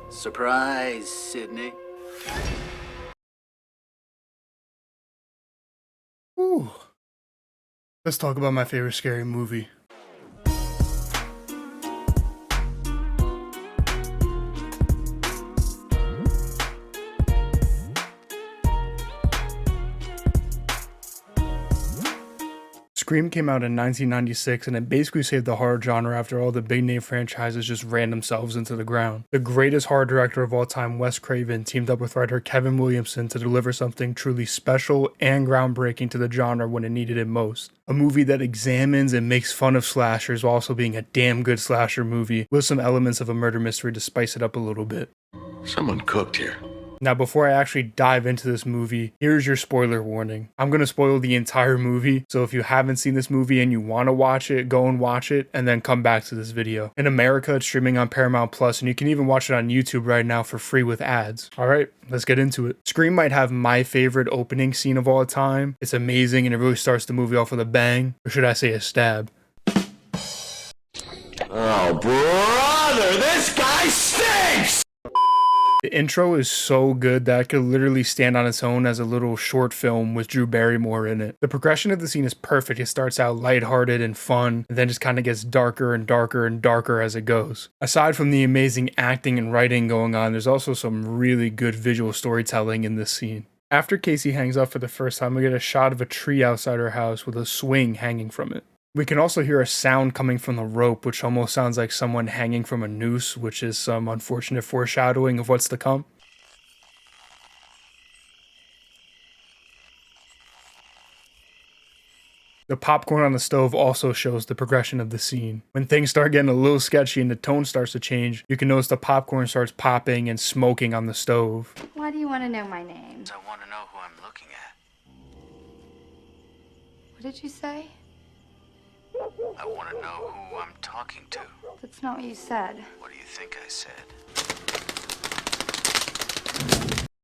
Surprise, Sidney. Ooh. Let's talk about my favorite scary movie. Scream came out in 1996 and it basically saved the horror genre after all the big name franchises just ran themselves into the ground. The greatest horror director of all time, Wes Craven, teamed up with writer Kevin Williamson to deliver something truly special and groundbreaking to the genre when it needed it most. A movie that examines and makes fun of slashers while also being a damn good slasher movie with some elements of a murder mystery to spice it up a little bit. Someone cooked here. Now, before I actually dive into this movie, here's your spoiler warning. I'm going to spoil the entire movie, so if you haven't seen this movie and you want to watch it, go and watch it, and then come back to this video. In America, it's streaming on Paramount Plus, and you can even watch it on YouTube right now for free with ads. Alright, let's get into it. Scream might have my favorite opening scene of all time. It's amazing, and it really starts the movie off with a bang, or should I say a stab. Oh, brother, this guy stinks! The intro is so good that it could literally stand on its own as a little short film with Drew Barrymore in it. The progression of the scene is perfect. It starts out lighthearted and fun, and then just kind of gets darker and darker and darker as it goes. Aside from the amazing acting and writing going on, there's also some really good visual storytelling in this scene. After Casey hangs up for the first time, we get a shot of a tree outside her house with a swing hanging from it. We can also hear a sound coming from the rope, which almost sounds like someone hanging from a noose, which is some unfortunate foreshadowing of what's to come. The popcorn on the stove also shows the progression of the scene. When things start getting a little sketchy and the tone starts to change, you can notice the popcorn starts popping and smoking on the stove. Why do you want to know my name? I want to know who I'm looking at. What did you say? I want to know who I'm talking to. That's not what you said. What do you think I said?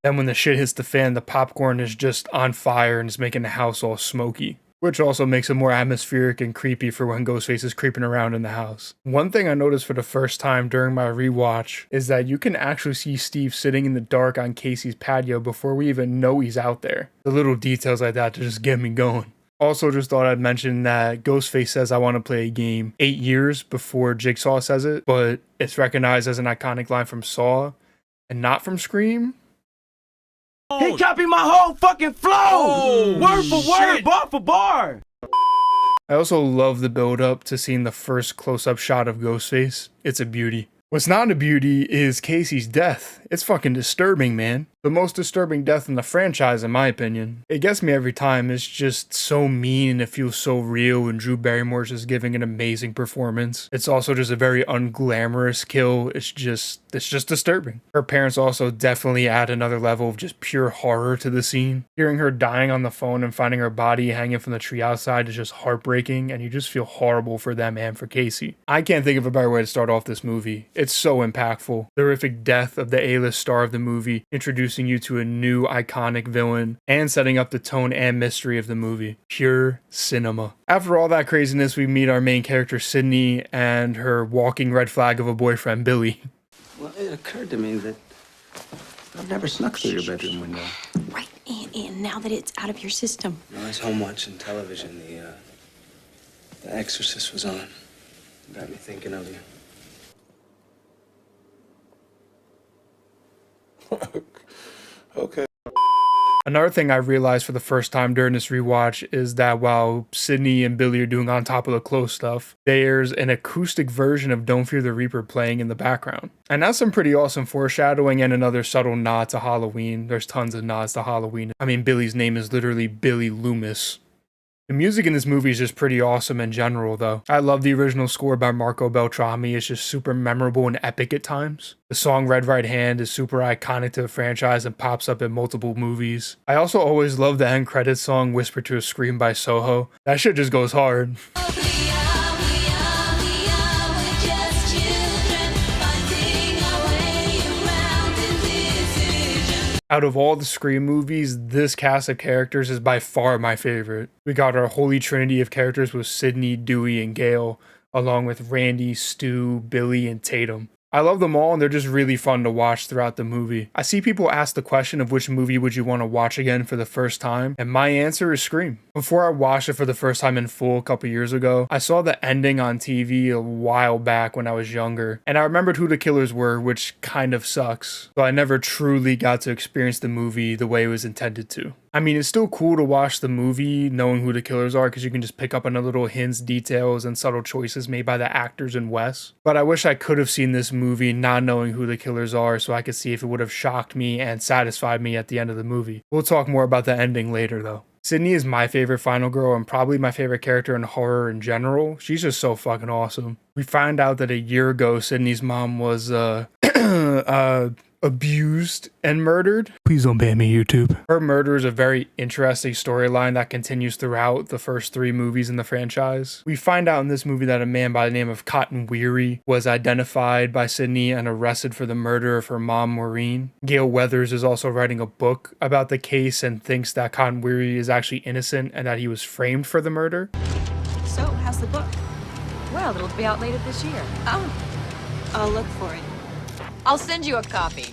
Then when the shit hits the fan, the popcorn is just on fire and is making the house all smoky, which also makes it more atmospheric and creepy for when Ghostface is creeping around in the house. One thing I noticed for the first time during my rewatch is that you can actually see Steve sitting in the dark on Casey's patio before we even know he's out there. The little details like that to just get me going. Also, just thought I'd mention that Ghostface says I want to play a game 8 years before Jigsaw says it, but it's recognized as an iconic line from Saw and not from Scream. He copied my whole fucking flow! Word for word, bar for bar! I also love the build up to seeing the first close-up shot of Ghostface. It's a beauty. What's not a beauty is Casey's death. It's fucking disturbing, man. The most disturbing death in the franchise, in my opinion. It gets me every time. It's just so mean and it feels so real, and Drew Barrymore's just giving an amazing performance. It's also just a very unglamorous kill. It's just disturbing. Her parents also definitely add another level of just pure horror to the scene. Hearing her dying on the phone and finding her body hanging from the tree outside is just heartbreaking, and you just feel horrible for them and for Casey. I can't think of a better way to start off this movie. It's so impactful. The horrific death of the A-list star of the movie, introducing you to a new iconic villain, and setting up the tone and mystery of the movie. Pure cinema. After all that craziness, we meet our main character Sidney and her walking red flag of a boyfriend, Billy. Well, it occurred to me that I've never snuck through your bedroom window. Right, and now that it's out of your system. I was home watching television. The Exorcist was on. Got me thinking of you. Okay. Another thing I realized for the first time during this rewatch is that while Sidney and Billy are doing On Top of the Close stuff, there's an acoustic version of Don't Fear the Reaper playing in the background. And that's some pretty awesome foreshadowing and another subtle nod to Halloween. There's tons of nods to Halloween. I mean, Billy's name is literally Billy Loomis. The music in this movie is just pretty awesome in general, though. I love the original score by Marco Beltrami. It's just super memorable and epic at times. The song Red Right Hand is super iconic to the franchise and pops up in multiple movies. I also always love the end credits song Whisper to a Scream by Soho. That shit just goes hard. Out of all the Scream movies, this cast of characters is by far my favorite. We got our holy trinity of characters with Sidney, Dewey, and Gale, along with Randy, Stu, Billy, and Tatum. I love them all, and they're just really fun to watch throughout the movie. I see people ask the question of which movie would you want to watch again for the first time, and my answer is Scream. Before I watched it for the first time in full a couple years ago, I saw the ending on TV a while back when I was younger, and I remembered who the killers were, which kind of sucks. So I never truly got to experience the movie the way it was intended to. I mean, it's still cool to watch the movie knowing who the killers are because you can just pick up on the little hints, details, and subtle choices made by the actors in Wes. But I wish I could have seen this movie not knowing who the killers are so I could see if it would have shocked me and satisfied me at the end of the movie. We'll talk more about the ending later though. Sidney is my favorite final girl and probably my favorite character in horror in general. She's just so fucking awesome. We find out that a year ago, Sidney's mom was, abused and murdered. Please don't ban me, YouTube. Her murder is a very interesting storyline that continues throughout the first 3 movies in the franchise. We find out in this movie that a man by the name of Cotton Weary was identified by Sidney and arrested for the murder of her mom, Maureen. Gale Weathers is also writing a book about the case and thinks that Cotton Weary is actually innocent and that he was framed for the murder. So, how's the book? Well, it'll be out later this year. Oh, I'll look for it. I'll send you a copy.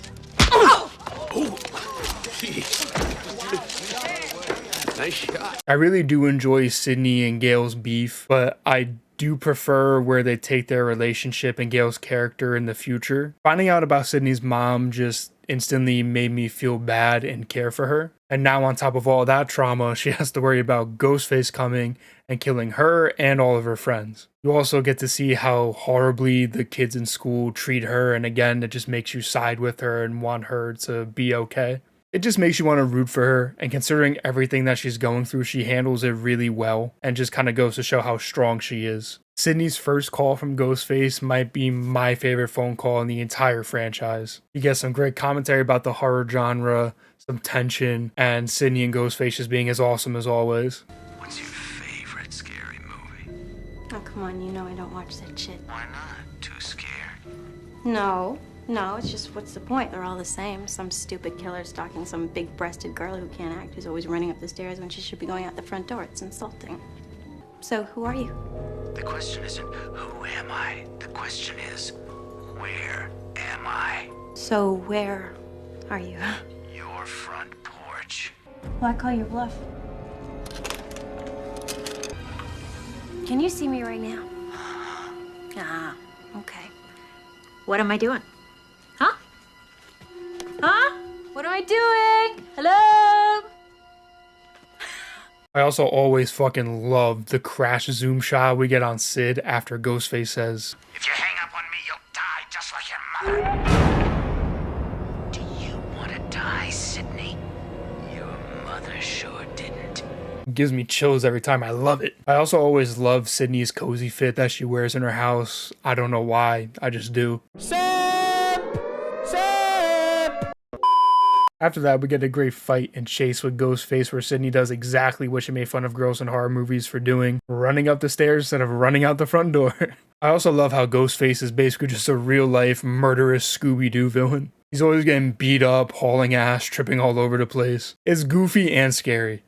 Nice shot. I really do enjoy Sidney and Gale's beef, but I do prefer where they take their relationship and Gale's character in the future. Finding out about Sidney's mom just instantly made me feel bad and care for her. And now on top of all that trauma, she has to worry about Ghostface coming and killing her and all of her friends. You also get to see how horribly the kids in school treat her, and again, it just makes you side with her and want her to be okay. It just makes you want to root for her, and considering everything that she's going through, she handles it really well, and just kind of goes to show how strong she is. Sidney's first call from Ghostface might be my favorite phone call in the entire franchise. You get some great commentary about the horror genre, some tension, and Sidney and Ghostface just being as awesome as always. What's your favorite scary movie? Oh, come on, you know I don't watch that shit. Why not? Too scared? No, it's just what's the point? They're all the same. Some stupid killer stalking some big-breasted girl who can't act, who's always running up the stairs when she should be going out the front door. It's insulting. So, who are you? The question isn't who am I? The question is where am I? So, where are you? Your front porch. Well, I call your bluff. Can you see me right now? Ah, okay. What am I doing? Huh? Huh? What am I doing? Hello? I also always fucking love the crash zoom shot we get on Sid after Ghostface says, If you hang up on me, you'll die just like your mother. Do you want to die, Sidney? Your mother sure didn't. gives me chills every time. I love it. I also always love Sidney's cozy fit that she wears in her house. I don't know why, I just do. After that, we get a great fight and chase with Ghostface where Sidney does exactly what she made fun of girls in horror movies for doing, running up the stairs instead of running out the front door. I also love how Ghostface is basically just a real-life murderous Scooby-Doo villain. He's always getting beat up, hauling ass, tripping all over the place. It's goofy and scary.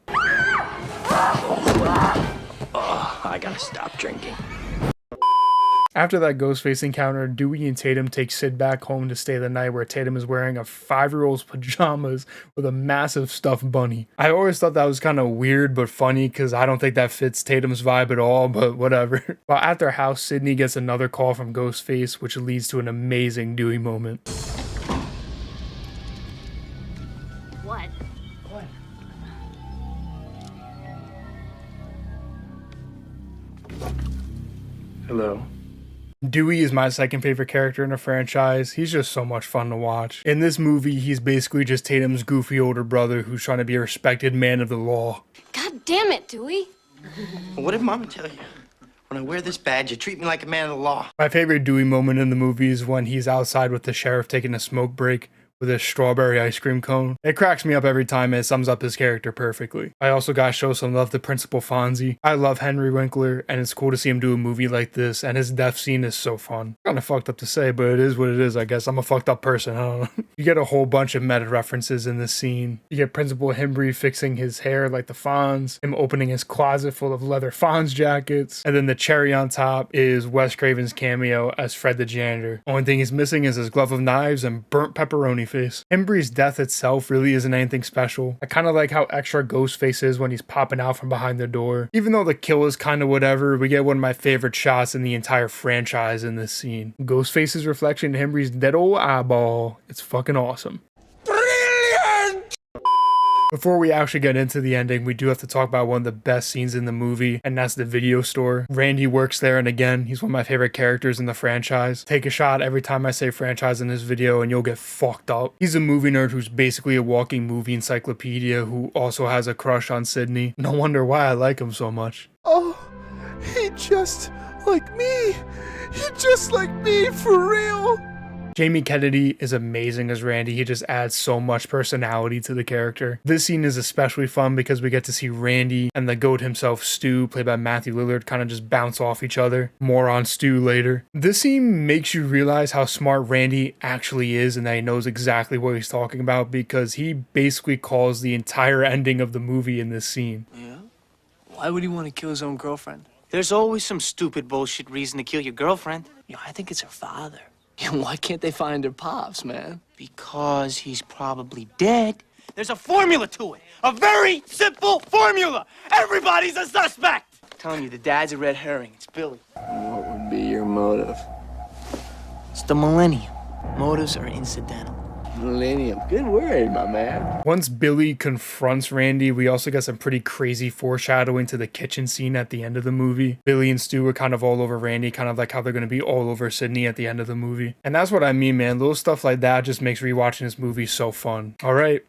I gotta stop drinking. After that Ghostface encounter, Dewey and Tatum take Sid back home to stay the night where Tatum is wearing a 5-year-old's pajamas with a massive stuffed bunny. I always thought that was kind of weird but funny because I don't think that fits Tatum's vibe at all, but whatever. While at their house, Sidney gets another call from Ghostface, which leads to an amazing Dewey moment. What? Hello. Dewey is my second favorite character in the franchise. He's just so much fun to watch. In this movie, he's basically just Tatum's goofy older brother who's trying to be a respected man of the law. God damn it, Dewey. What did Mama tell you? When I wear this badge, you treat me like a man of the law. My favorite Dewey moment in the movie is when he's outside with the sheriff taking a smoke break, with his strawberry ice cream cone. It cracks me up every time and it sums up his character perfectly. I also gotta show some love to Principal Fonzie. I love Henry Winkler, and it's cool to see him do a movie like this, and his death scene is so fun. Kinda fucked up to say, but it is what it is, I guess. I'm a fucked up person, I don't know. You get a whole bunch of meta references in this scene. You get Principal Himbry fixing his hair like the Fonz, him opening his closet full of leather Fonz jackets, and then the cherry on top is Wes Craven's cameo as Fred the janitor. Only thing he's missing is his glove of knives and burnt pepperoni face. Himbry's death itself really isn't anything special. I kind of like how extra Ghostface is when he's popping out from behind the door. Even though the kill is kind of whatever, we get one of my favorite shots in the entire franchise in this scene. Ghostface's reflection in Himbry's dead old eyeball. It's fucking awesome. Before we actually get into the ending, we do have to talk about one of the best scenes in the movie, and that's the video store. Randy works there, and again, he's one of my favorite characters in the franchise. Take a shot every time I say franchise in this video, and you'll get fucked up. He's a movie nerd who's basically a walking movie encyclopedia who also has a crush on Sidney. No wonder why I like him so much. Oh, he just like me. He just like me, for real. Jamie Kennedy is amazing as Randy. He just adds so much personality to the character. This scene is especially fun because we get to see Randy and the goat himself, Stu, played by Matthew Lillard, kind of just bounce off each other. More on Stu later. This scene makes you realize how smart Randy actually is and that he knows exactly what he's talking about, because he basically calls the entire ending of the movie in this scene. Yeah? Why would he want to kill his own girlfriend? There's always some stupid bullshit reason to kill your girlfriend. I think it's her father. Why can't they find her pops, man? Because he's probably dead. There's a formula to it. A very simple formula. Everybody's a suspect. I'm telling you, the dad's a red herring. It's Billy. What would be your motive? It's the millennium. Motives are incidental. Millennium. Good word, my man. Once Billy confronts Randy, we also get some pretty crazy foreshadowing to the kitchen scene at the end of the movie. Billy and Stu are kind of all over Randy, kind of like how they're going to be all over Sidney at the end of the movie. And that's what I mean, man. Little stuff like that just makes rewatching this movie so fun. All right,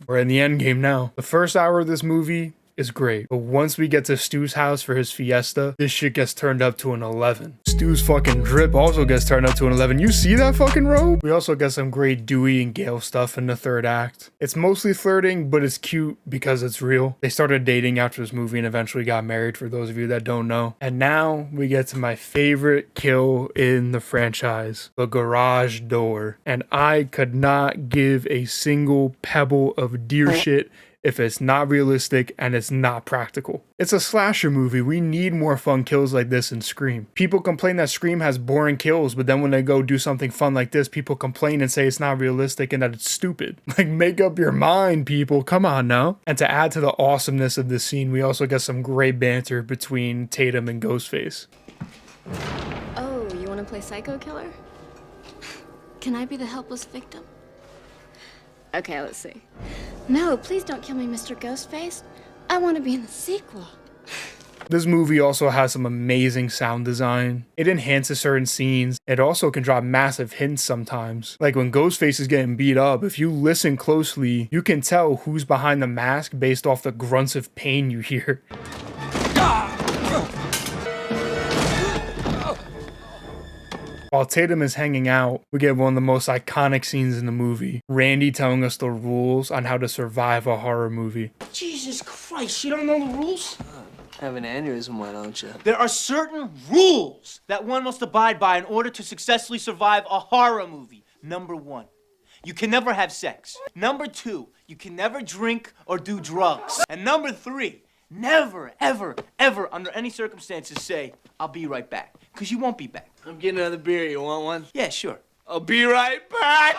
we're in the end game now. The first hour of this movie is great, but once we get to Stu's house for his fiesta, this shit gets turned up to an 11. Stu's fucking drip also gets turned up to an 11. You see that fucking robe? We also get some great Dewey and Gale stuff in the third act. It's mostly flirting, but it's cute because it's real. They started dating after this movie and eventually got married, for those of you that don't know. And now we get to my favorite kill in the franchise, the garage door. And I could not give a single pebble of deer shit if it's not realistic and it's not practical. It's a slasher movie. We need more fun kills like this in Scream. People complain that Scream has boring kills, but then when they go do something fun like this, people complain and say it's not realistic and that it's stupid. Like, make up your mind, people. Come on now. And to add to the awesomeness of this scene, we also get some great banter between Tatum and Ghostface. Oh, you want to play psycho killer? Can I be the helpless victim? Okay, let's see. No, please don't kill me, Mr. Ghostface. I want to be in the sequel. This movie also has some amazing sound design. It enhances certain scenes. It also can drop massive hints sometimes. Like when Ghostface is getting beat up, if you listen closely, you can tell who's behind the mask based off the grunts of pain you hear. While Tatum is hanging out, we get one of the most iconic scenes in the movie. Randy telling us the rules on how to survive a horror movie. Jesus Christ, you don't know the rules? Have an aneurysm, why don't you? There are certain rules that one must abide by in order to successfully survive a horror movie. Number 1, you can never have sex. Number 2, you can never drink or do drugs. And number 3, never, ever, ever, under any circumstances say, I'll be right back. Because you won't be back. I'm getting another beer. You want one? Yeah, sure. I'll be right back.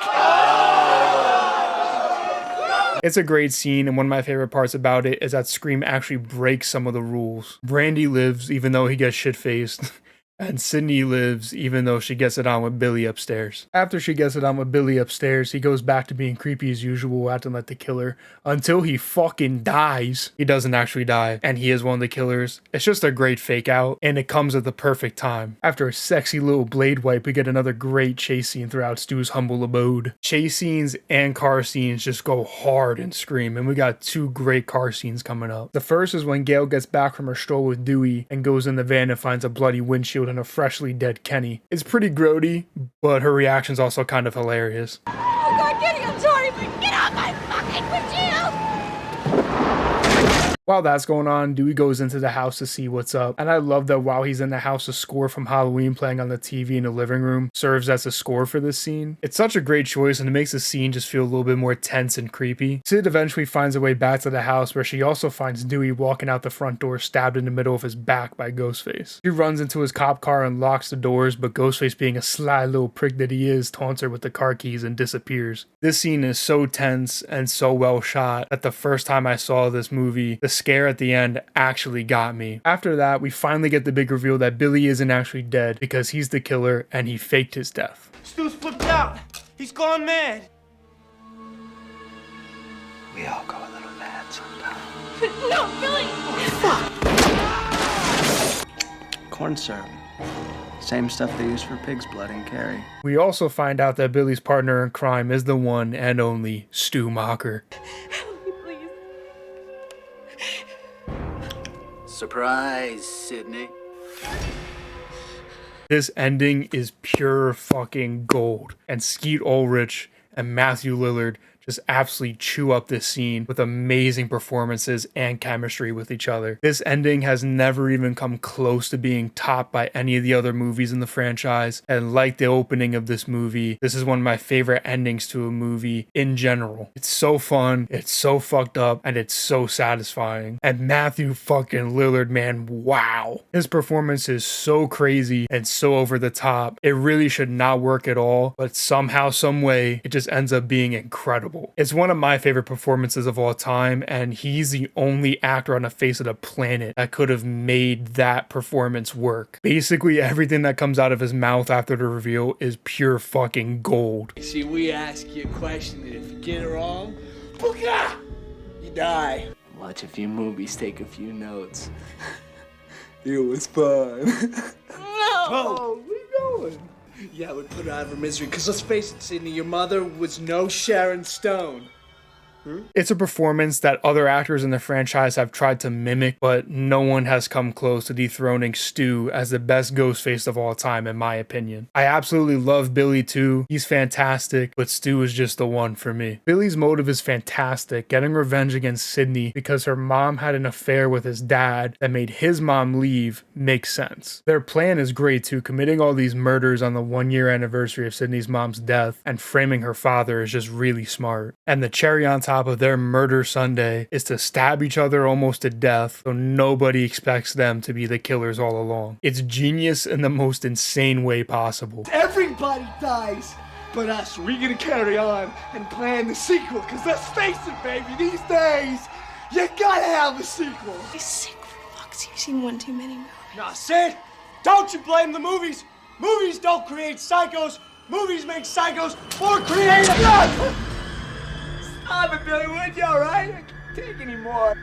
It's a great scene, and one of my favorite parts about it is that Scream actually breaks some of the rules. Randy lives even though he gets shit-faced. And Sidney lives even though she gets it on with Billy upstairs. After she gets it on with Billy upstairs, he goes back to being creepy as usual, acting like the killer, until he fucking dies. He doesn't actually die, and he is one of the killers. It's just a great fake out, and it comes at the perfect time. After a sexy little blade wipe, we get another great chase scene throughout Stu's humble abode. Chase scenes and car scenes just go hard in Scream, and we got 2 great car scenes coming up. The first is when Gale gets back from her stroll with Dewey and goes in the van and finds a bloody windshield and a freshly dead Kenny. It's pretty grody, but her reaction's also kind of hilarious. Oh, God, not kidding. I'm sorry, but get off my fucking windshield! While that's going on, Dewey goes into the house to see what's up, and I love that while he's in the house, a score from Halloween playing on the TV in the living room serves as a score for this scene. It's such a great choice, and it makes the scene just feel a little bit more tense and creepy. Sid eventually finds a way back to the house, where she also finds Dewey walking out the front door stabbed in the middle of his back by Ghostface. She runs into his cop car and locks the doors, but Ghostface, being a sly little prick that he is, taunts her with the car keys and disappears. This scene is so tense and so well shot that the first time I saw this movie, the scare at the end actually got me. After that, we finally get the big reveal that Billy isn't actually dead because he's the killer and he faked his death. Stu's flipped out. He's gone mad. We all go a little mad sometimes. No, Billy! Corn syrup. Same stuff they use for pig's blood in Carrie. We also find out that Billy's partner in crime is the one and only Stu Macher. Surprise, Sidney. This ending is pure fucking gold, and Skeet Ulrich and Matthew Lillard just absolutely chew up this scene with amazing performances and chemistry with each other. This ending has never even come close to being topped by any of the other movies in the franchise, and like the opening of this movie, this is one of my favorite endings to a movie in general. It's so fun, it's so fucked up, and it's so satisfying. And Matthew fucking Lillard, man, wow. His performance is so crazy and so over the top. It really should not work at all, but somehow, some way, it just ends up being incredible. It's one of my favorite performances of all time, and he's the only actor on the face of the planet that could have made that performance work. Basically, everything that comes out of his mouth after the reveal is pure fucking gold. See, we ask you a question, and if you get it wrong, booga! You die. Watch a few movies, take a few notes. It was fun. No! Where you going? Yeah, it would put her out of her misery. Because let's face it, Sidney, your mother was no Sharon Stone. It's a performance that other actors in the franchise have tried to mimic, but no one has come close to dethroning Stu as the best Ghostface of all time, in my opinion. I absolutely love Billy too. He's fantastic, but Stu is just the one for me. Billy's motive is fantastic, getting revenge against Sidney because her mom had an affair with his dad that made his mom leave makes sense. Their plan is great too, committing all these murders on the 1-year anniversary of Sidney's mom's death and framing her father is just really smart. And the cherry on top of their murder Sunday is to stab each other almost to death so nobody expects them to be the killers all along. It's genius in the most insane way possible. Everybody dies but us. We're gonna carry on and plan the sequel. Because let's face it, baby, these days, you gotta have a sequel. He's sick for fuck's sake. You've seen one too many movies. Now, Sid, don't you blame the movies. Movies don't create psychos. Movies make psychos or create blood. Stop it, Billy, would you, all right? I can't take anymore.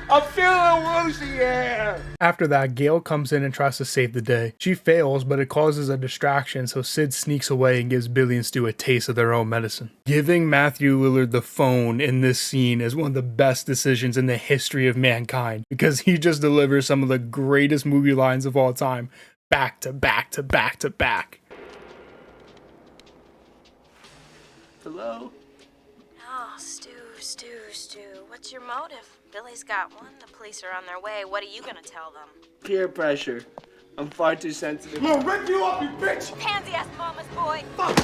I'm feeling a little woozy here. After that, Gale comes in and tries to save the day. She fails, but it causes a distraction, so Sid sneaks away and gives Billy and Stu a taste of their own medicine. Giving Matthew Lillard the phone in this scene is one of the best decisions in the history of mankind, because he just delivers some of the greatest movie lines of all time, back to back to back to back. Hello? Oh, Stu. What's your motive? Billy's got one. The police are on their way. What are you gonna tell them? Peer pressure. I'm far too sensitive. I'm gonna rip you up, you bitch! Pansy-ass mama's boy. Fuck!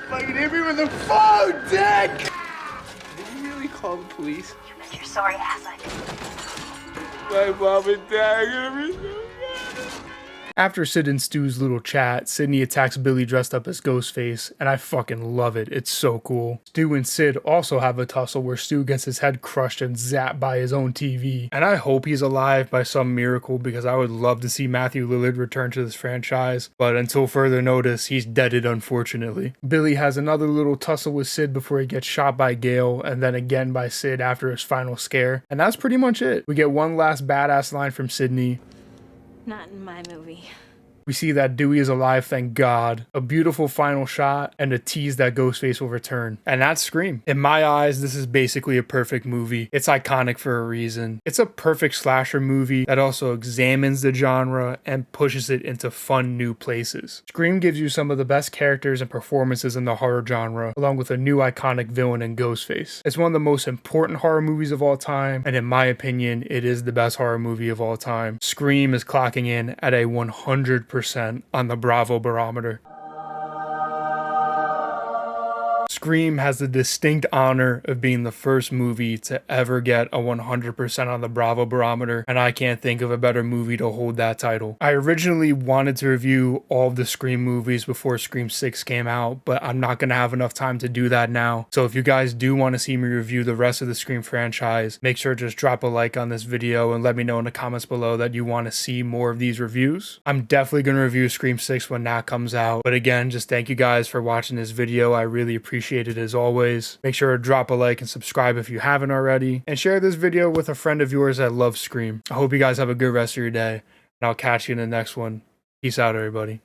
Fucking hit me with a phone, dick! Did you really call the police? You bet your sorry ass I did. My mom and dad are gonna be so mad. After Sid and Stu's little chat, Sidney attacks Billy dressed up as Ghostface, and I fucking love it. It's so cool. Stu and Sid also have a tussle where Stu gets his head crushed and zapped by his own TV. And I hope he's alive by some miracle because I would love to see Matthew Lillard return to this franchise, but until further notice, he's deaded unfortunately. Billy has another little tussle with Sid before he gets shot by Gale, and then again by Sid after his final scare. And that's pretty much it. We get one last badass line from Sidney. Not in my movie. We see that Dewey is alive, thank God, a beautiful final shot, and a tease that Ghostface will return. And that's Scream. In my eyes, this is basically a perfect movie. It's iconic for a reason. It's a perfect slasher movie that also examines the genre and pushes it into fun new places. Scream gives you some of the best characters and performances in the horror genre, along with a new iconic villain in Ghostface. It's one of the most important horror movies of all time, and in my opinion, it is the best horror movie of all time. Scream is clocking in at a 100% on the Bravo barometer. Scream has the distinct honor of being the first movie to ever get a 100% on the Bravo barometer, and I can't think of a better movie to hold that title. I originally wanted to review all of the Scream movies before Scream 6 came out, but I'm not going to have enough time to do that now. So if you guys do want to see me review the rest of the Scream franchise, make sure to just drop a like on this video and let me know in the comments below that you want to see more of these reviews. I'm definitely going to review Scream 6 when that comes out, but again, just thank you guys for watching this video. I really appreciate it as always. Make sure to drop a like and subscribe if you haven't already, and share this video with a friend of yours that loves Scream. I hope you guys have a good rest of your day, and I'll catch you in the next one. Peace out, everybody.